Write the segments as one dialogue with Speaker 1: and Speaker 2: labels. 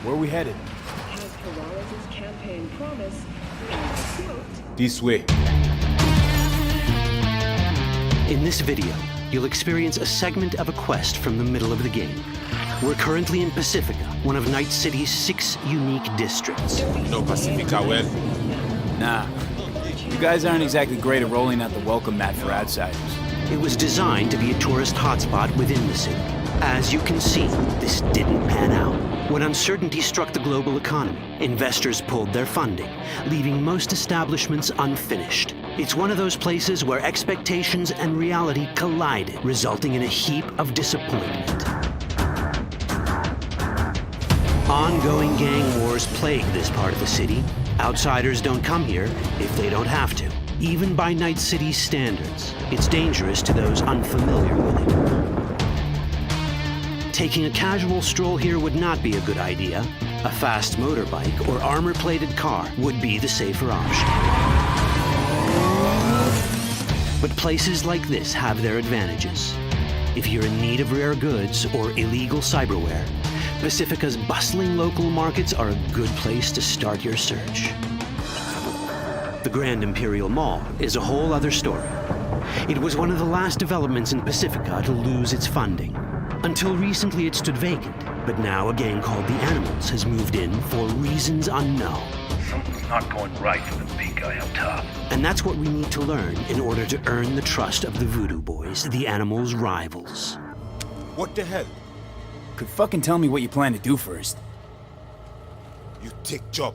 Speaker 1: Where are we headed?
Speaker 2: As Perales' campaign promise, and quote,
Speaker 1: This way.
Speaker 3: In this video, you'll experience a segment of a quest from the middle of the game. We're currently in Pacifica, one of Night City's 6 unique districts.
Speaker 4: No Pacifica well.
Speaker 1: Nah. You guys aren't exactly great at rolling out the welcome mat for outsiders.
Speaker 3: It was designed to be a tourist hotspot within the city. As you can see, this didn't pan out. When uncertainty struck the global economy, investors pulled their funding, leaving most establishments unfinished. It's one of those places where expectations and reality collided, resulting in a heap of disappointment. Ongoing gang wars plague this part of the city. Outsiders don't come here if they don't have to. Even by Night City's standards, it's dangerous to those unfamiliar with it. Taking a casual stroll here would not be a good idea. A fast motorbike or armor-plated car would be the safer option. But places like this have their advantages. If you're in need of rare goods or illegal cyberware, Pacifica's bustling local markets are a good place to start your search. The Grand Imperial Mall is a whole other story. It was one of the last developments in Pacifica to lose its funding. Until recently it stood vacant, but now a gang called the Animals has moved in for reasons unknown.
Speaker 5: Something's not going right for the big guy up top.
Speaker 3: And that's what we need to learn in order to earn the trust of the Voodoo Boys, the Animals' rivals.
Speaker 4: What the hell?
Speaker 1: Could fucking tell me what you plan to do first.
Speaker 4: You take job.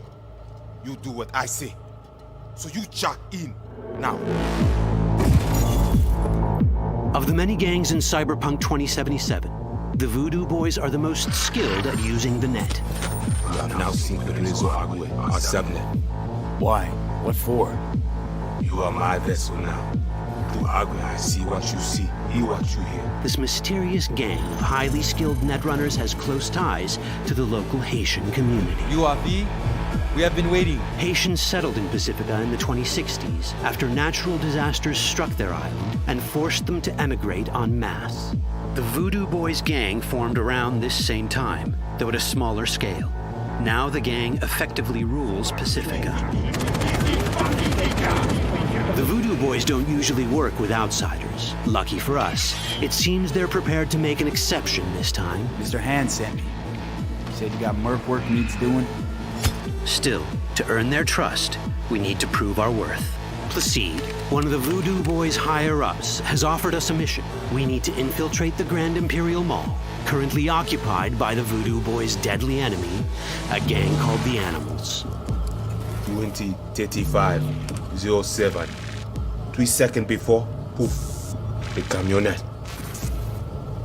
Speaker 4: You do what I say. So you jack in now.
Speaker 3: Of the many gangs in Cyberpunk 2077, the Voodoo Boys are the most skilled at using the net.
Speaker 4: You have now seen the Rezo Agwe, our subnet.
Speaker 1: Why? What for?
Speaker 4: You are my vessel now. Through Agwe, I see what you see, hear what you hear.
Speaker 3: This mysterious gang of highly skilled netrunners has close ties to the local Haitian community.
Speaker 6: UAV, we have been waiting.
Speaker 3: Haitians settled in Pacifica in the 2060s after natural disasters struck their island and forced them to emigrate en masse. The Voodoo Boys gang formed around this same time, though at a smaller scale. Now the gang effectively rules Pacifica. The Voodoo Boys don't usually work with outsiders. Lucky for us, it seems they're prepared to make an exception this time.
Speaker 1: Mr. Hand sent me. Said you got merc work needs doing?
Speaker 3: Still, to earn their trust, we need to prove our worth. Placide, one of the Voodoo Boys' higher-ups, has offered us a mission. We need to infiltrate the Grand Imperial Mall, currently occupied by the Voodoo Boys' deadly enemy, a gang called the Animals.
Speaker 4: 2035-07. 3 seconds before, poof, the camionette.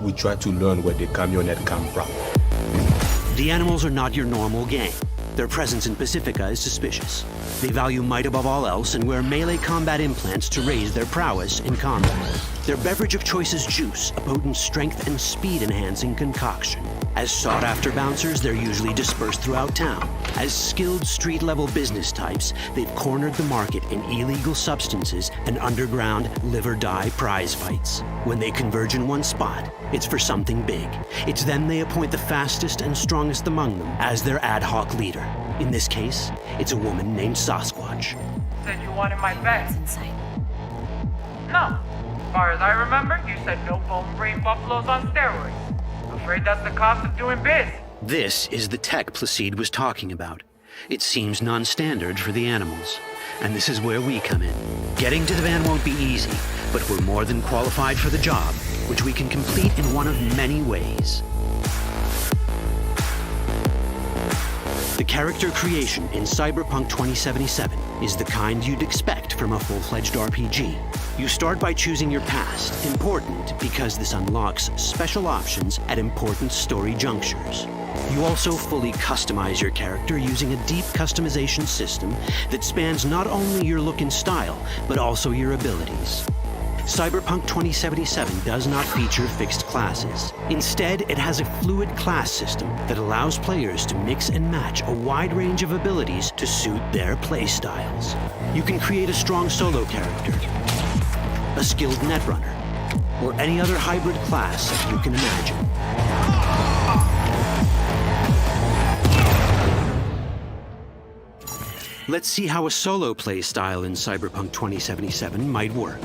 Speaker 4: We try to learn where the camionette come from.
Speaker 3: The Animals are not your normal gang. Their presence in Pacifica is suspicious. They value might above all else and wear melee combat implants to raise their prowess in combat. Their beverage of choice is juice, a potent strength and speed-enhancing concoction. As sought-after bouncers, they're usually dispersed throughout town. As skilled street-level business types, they've cornered the market in illegal substances and underground live-or-die prize fights. When they converge in one spot, it's for something big. It's then they appoint the fastest and strongest among them as their ad hoc leader. In this case, it's a woman named Sasquatch.
Speaker 7: Said you wanted my bed.
Speaker 8: That's insane.
Speaker 7: No. As far as I remember, you said no bone brain buffaloes on steroids. Afraid that's the cost of doing biz.
Speaker 3: This is the tech Placide was talking about. It seems non-standard for the Animals. And this is where we come in. Getting to the van won't be easy, but we're more than qualified for the job, which we can complete in one of many ways. The character creation in Cyberpunk 2077 is the kind you'd expect from a full-fledged RPG. You start by choosing your past, important because this unlocks special options at important story junctures. You also fully customize your character using a deep customization system that spans not only your look and style, but also your abilities. Cyberpunk 2077 does not feature fixed classes. Instead, it has a fluid class system that allows players to mix and match a wide range of abilities to suit their playstyles. You can create a strong solo character, a skilled netrunner, or any other hybrid class you can imagine. Let's see how a solo play style in Cyberpunk 2077 might work.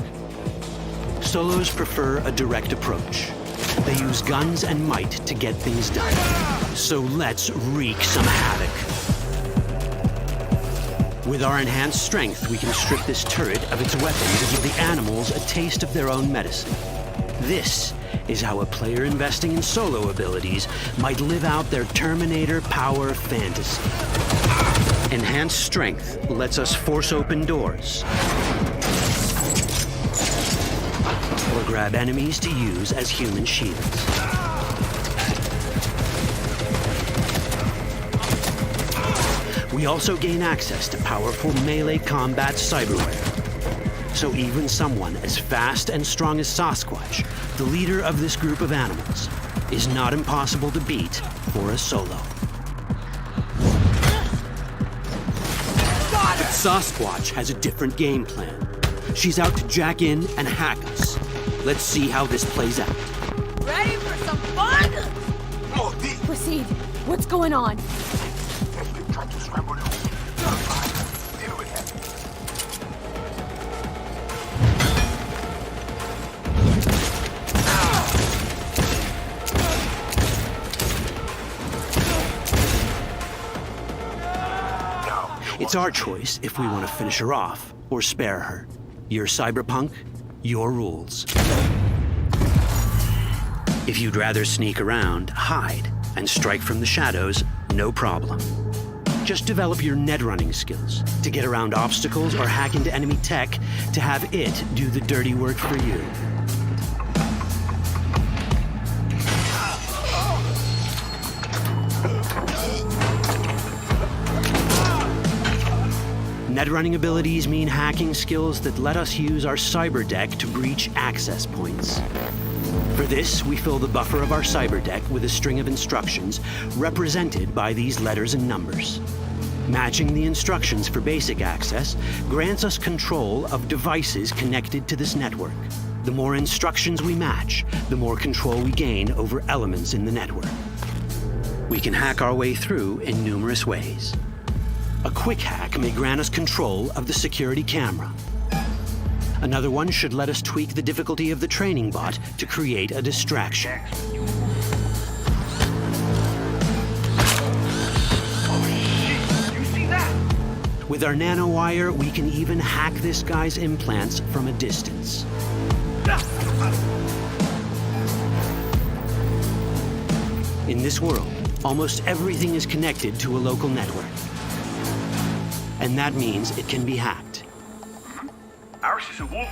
Speaker 3: Solos prefer a direct approach. They use guns and might to get things done. So let's wreak some havoc. With our enhanced strength, we can strip this turret of its weapons and give the animals a taste of their own medicine. This is how a player investing in solo abilities might live out their Terminator power fantasy. Enhanced strength lets us force open doors or grab enemies to use as human shields. We also gain access to powerful melee combat cyberware. So even someone as fast and strong as Sasquatch, the leader of this group of animals, is not impossible to beat for a solo. But Sasquatch has a different game plan. She's out to jack in and hack us. Let's see how this plays out.
Speaker 8: Ready for some fun? Proceed. What's going on?
Speaker 3: It's our choice if we want to finish her off or spare her. You're Cyberpunk, your rules. If you'd rather sneak around, hide, and strike from the shadows, no problem. Just develop your net running skills to get around obstacles or hack into enemy tech to have it do the dirty work for you. Net running abilities mean hacking skills that let us use our cyber deck to breach access points. For this, we fill the buffer of our cyber deck with a string of instructions represented by these letters and numbers. Matching the instructions for basic access grants us control of devices connected to this network. The more instructions we match, the more control we gain over elements in the network. We can hack our way through in numerous ways. A quick hack may grant us control of the security camera. Another one should let us tweak the difficulty of the training bot to create a distraction. With our nanowire, we can even hack this guy's implants from a distance. In this world, almost everything is connected to a local network. And that means it can be hacked.
Speaker 5: Ours is a wolf.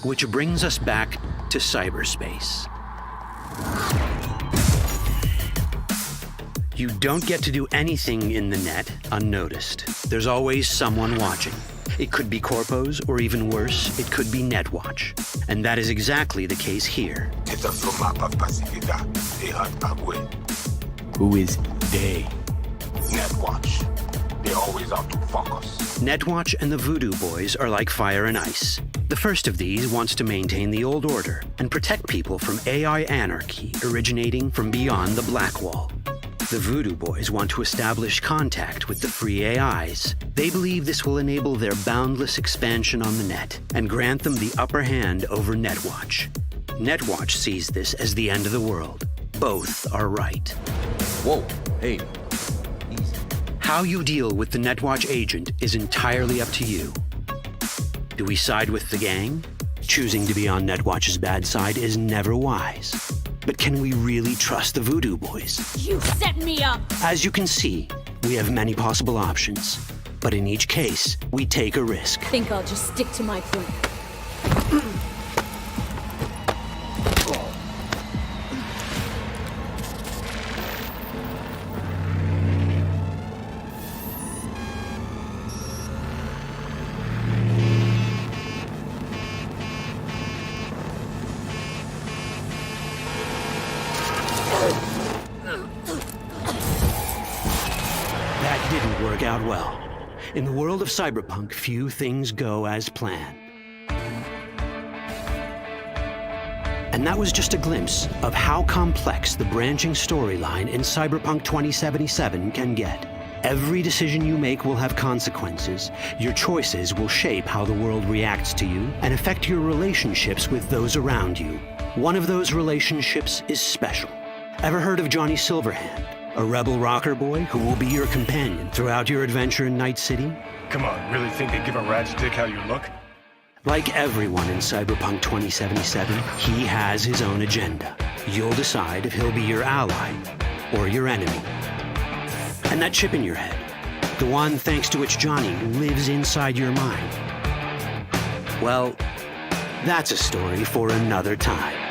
Speaker 3: Which brings us back to cyberspace. You don't get to do anything in the net unnoticed. There's always someone watching. It could be Corpos, or even worse, it could be Netwatch. And that is exactly the case here.
Speaker 1: Who is they?
Speaker 9: Netwatch. They're always out to fuck us.
Speaker 3: Netwatch and the Voodoo Boys are like fire and ice. The first of these wants to maintain the old order and protect people from AI anarchy originating from beyond the Black Wall. The Voodoo Boys want to establish contact with the free AIs. They believe this will enable their boundless expansion on the net and grant them the upper hand over Netwatch. Netwatch sees this as the end of the world. Both are right.
Speaker 6: Whoa, hey.
Speaker 3: How you deal with the Netwatch agent is entirely up to you. Do we side with the gang? Choosing to be on Netwatch's bad side is never wise. But can we really trust the Voodoo Boys?
Speaker 8: You set me up!
Speaker 3: As you can see, we have many possible options. But in each case, we take a risk.
Speaker 8: Think I'll just stick to my plan.
Speaker 3: That didn't work out well. In the world of cyberpunk, few things go as planned. And that was just a glimpse of how complex the branching storyline in Cyberpunk 2077 can get. Every decision you make will have consequences. Your choices will shape how the world reacts to you and affect your relationships with those around you. One of those relationships is special. Ever heard of Johnny Silverhand, a rebel rocker boy who will be your companion throughout your adventure in Night City?
Speaker 9: Come on, really think they give a rat's dick how you look?
Speaker 3: Like everyone in Cyberpunk 2077, he has his own agenda. You'll decide if he'll be your ally or your enemy. And that chip in your head, the one thanks to which Johnny lives inside your mind, well, that's a story for another time.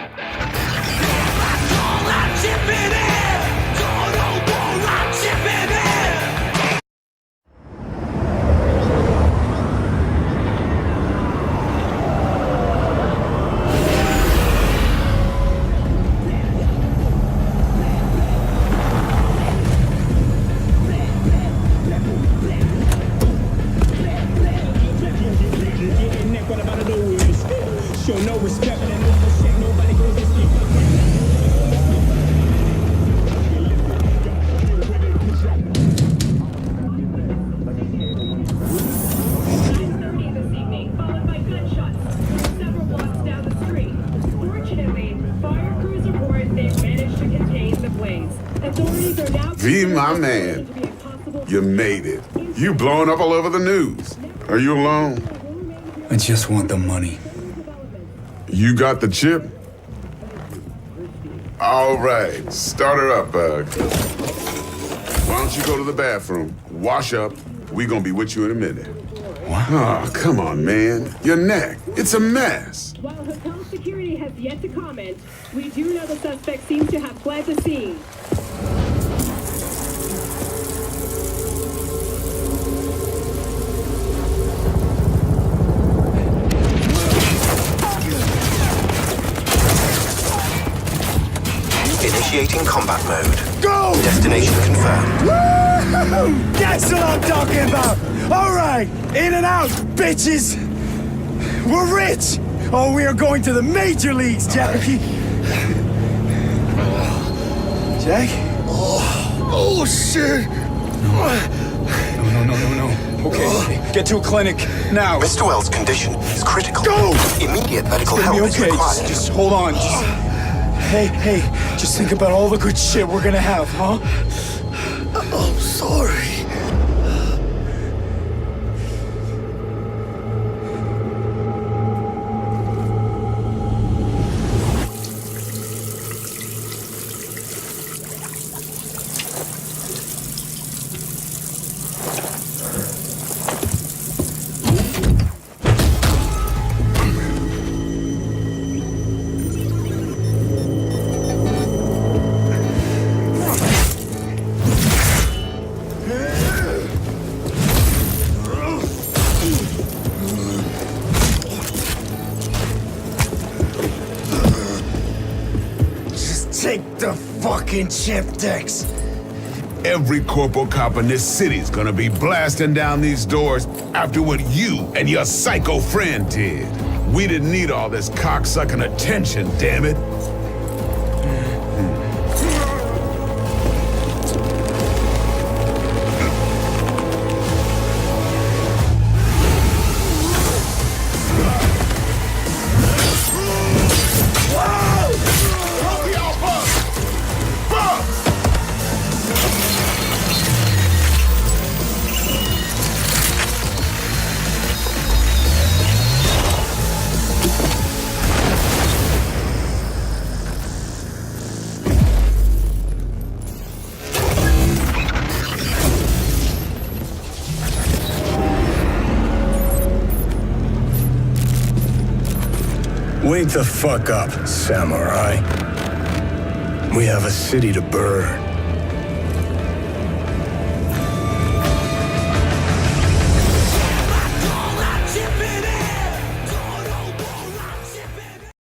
Speaker 10: V, my man, you made it. You blowing up all over the news. Are you alone?
Speaker 11: I just want the money.
Speaker 10: You got the chip? All right, start her up, Bug. Why don't you go to the bathroom, wash up, we gonna be with you in a minute.
Speaker 11: What?
Speaker 10: Oh, come on, man. Your neck, it's a mess.
Speaker 2: While hotel security has yet to comment, we do know the suspect seems to have fled the scene.
Speaker 12: Initiating combat mode.
Speaker 11: Go!
Speaker 12: Destination confirmed.
Speaker 11: Woo! That's what I'm talking about! Alright! In and out, bitches! We're rich! Oh, we are going to the major leagues, Jackie! Jack? Oh, shit! No. Okay, get to a clinic, now!
Speaker 12: Mr. Wells' condition is critical.
Speaker 11: Go!
Speaker 12: Immediate medical
Speaker 11: It's gonna
Speaker 12: help
Speaker 11: be
Speaker 12: is
Speaker 11: okay,
Speaker 12: required.
Speaker 11: just hold on, Hey, just think about all the good shit we're gonna have, huh? I'm sorry. Take the fucking chip, Dex.
Speaker 10: Every corporal cop in this city's gonna be blasting down these doors after what you and your psycho friend did. We didn't need all this cocksucking attention, damn it.
Speaker 11: Wake the fuck up, samurai. We have a city to burn.